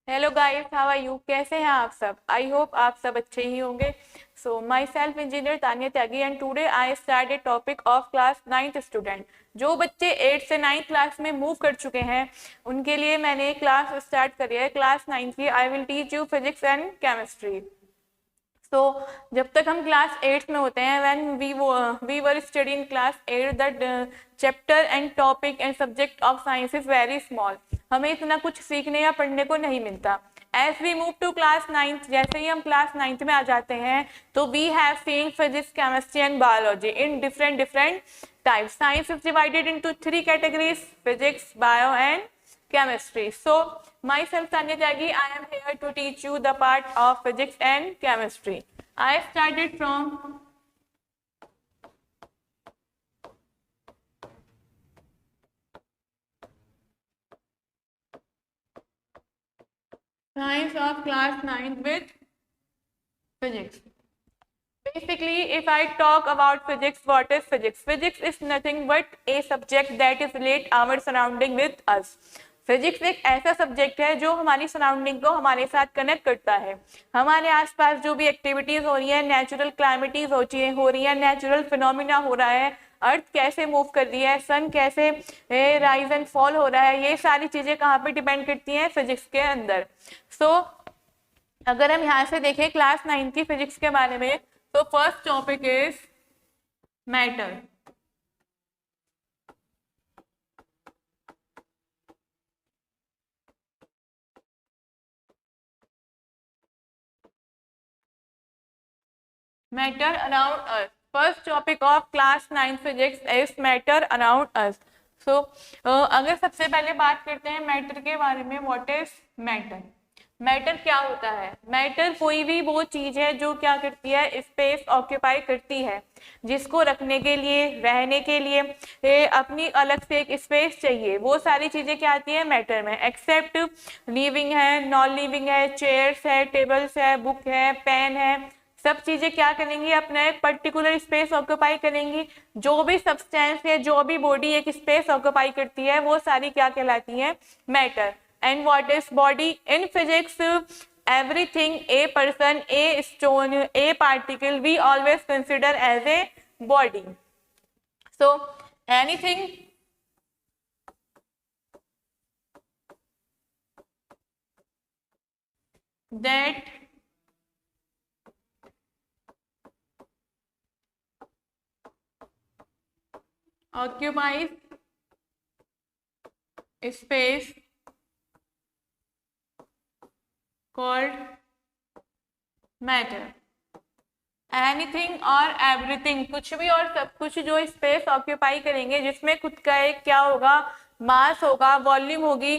Hello guys, how are you? कैसे हैं आप सब? आई होप आप सब अच्छे ही होंगे। So myself engineer Tania Tyagi and today I start a topic of class 9th student. जो बच्चे 8th से 9th क्लास में मूव कर चुके हैं उनके लिए मैंने क्लास स्टार्ट करी है क्लास 9th की। I will teach you physics and chemistry. तो जब तक हम क्लास 8th में होते हैं, when we were study in class 8 that chapter and topic and subject of science is very small. हमें इतना कुछ सीखने या पढ़ने को नहीं मिलता। As we move to class 9th, जैसे ही हम क्लास 9th में आ जाते हैं तो we have seen physics, chemistry and biology in different types. Science is divided into 3 categories: physics, bio and chemistry. So myself Tanya Tyagi, I am here to teach you the part of physics and chemistry. I started from science of class 9 with physics. Basically, if I talk about physics, what is physics? Physics is nothing but a subject that is relate our surrounding with us. Physics एक ऐसा subject है जो हमारी surrounding को हमारे साथ connect करता है। हमारे आसपास जो भी एक्टिविटीज हो रही है, नेचुरल क्लाइमेटीज हो रही है, नेचुरल फिनोमिना हो रहा है, अर्थ कैसे मूव कर रही है, सन कैसे राइज एंड फॉल हो रहा है, ये सारी चीजें कहाँ पे डिपेंड करती हैं? फिजिक्स के अंदर। सो अगर हम यहाँ से देखें क्लास 9 की फिजिक्स के बारे में, तो first topic is matter. Matter around us. First topic of class 9 physics is matter around us. So अगर सबसे पहले बात करते हैं मैटर के बारे में, व्हाट इज मैटर? मैटर क्या होता है? मैटर कोई भी वो चीज है जो क्या करती है? स्पेस ऑक्यूपाई करती है, जिसको रखने के लिए, रहने के लिए अपनी अलग से एक स्पेस चाहिए। वो सारी चीजें क्या आती है मैटर में? एक्सेप्ट लिविंग है, नॉन लिविंग है, चेयर्स है, टेबल्स है, बुक है, पेन है, सब चीजें क्या करेंगी? अपना एक पर्टिकुलर स्पेस ऑक्यूपाई करेंगी। जो भी सब्सटेंस है, जो भी बॉडी एक स्पेस ऑक्यूपाई करती है, वो सारी क्या कहलाती है? Matter. And what is body? In physics everything, a person, a stone, a particle, we always consider as a body. So anything that occupies space called matter. Anything और everything, कुछ भी और सब कुछ जो स्पेस ऑक्यूपाई करेंगे, जिसमें खुद का एक क्या होगा? मास होगा, वॉल्यूम होगी।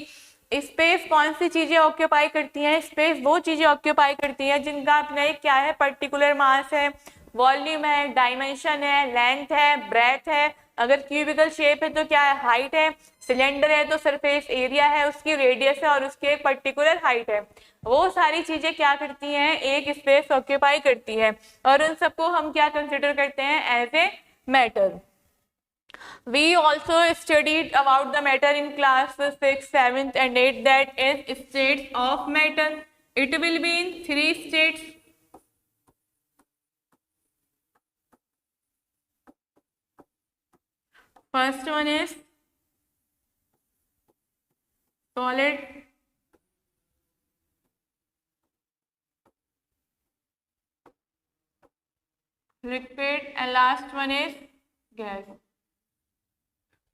स्पेस कौन सी चीजें ऑक्यूपाई करती हैं? स्पेस वो चीजें ऑक्यूपाई करती हैं जिनका अपना एक क्या है? पर्टिकुलर मास है, वॉल्यूम है, डायमेंशन है, लेंथ है, ब्रेथ है। अगर क्यूबिकल शेप है तो क्या है? हाइट है। सिलेंडर है तो सरफेस एरिया है, उसकी रेडियस है और उसकी एक पर्टिकुलर हाइट है। वो सारी चीजें क्या करती हैं? एक स्पेस ऑक्यूपाई करती है, और उन सबको हम क्या कंसिडर करते हैं? As a matter. We also studied about the matter in class 6, 7th and 8th, that is states of matter. It will be in 3 states. First one is solid, liquid, and last one is gas.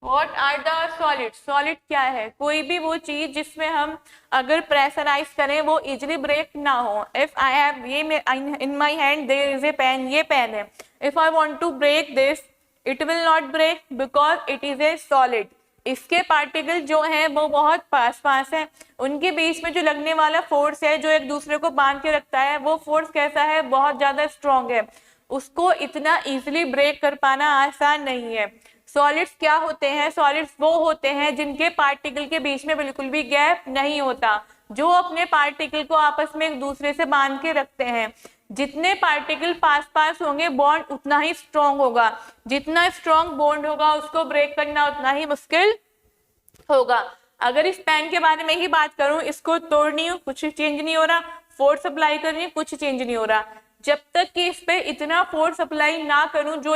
What are the solids? Solid क्या है? कोई भी वो चीज जिसमें हम अगर pressurise करें वो इजिली ब्रेक ना हो। इफ आई हैव ये in my hand there is a pen, ये पेन है। If I want to break this, it will not break because it is a solid. इसके पार्टिकल जो हैं वो बहुत पास पास हैं, उनके बीच में जो लगने वाला फोर्स है जो एक दूसरे को बांध के रखता है, वो फोर्स कैसा है? बहुत ज्यादा स्ट्रॉन्ग है। उसको इतना इजिली ब्रेक कर पाना आसान नहीं है। सॉलिड्स क्या होते हैं? सॉलिड्स वो होते हैं जिनके पार्टिकल के बीच में बिल्कुल भी गैप नहीं होता, जो अपने पार्टिकल को आपस में एक दूसरे से बांध के रखते हैं। जितने पार्टिकल पास पास होंगे बॉन्ड उतना ही स्ट्रॉन्ग होगा, जितना स्ट्रॉन्ग बॉन्ड होगा उसको ब्रेक करना उतना ही मुश्किल होगा। अगर इस पेन के बारे में ही बात करूं, इसको तोड़ रही हूँ, कुछ चेंज नहीं हो रहा, फोर्स अप्लाई कर रही हूँ, कुछ चेंज नहीं हो रहा। जब तक कि इस पे इतना फोर्स अप्लाई ना करूं जो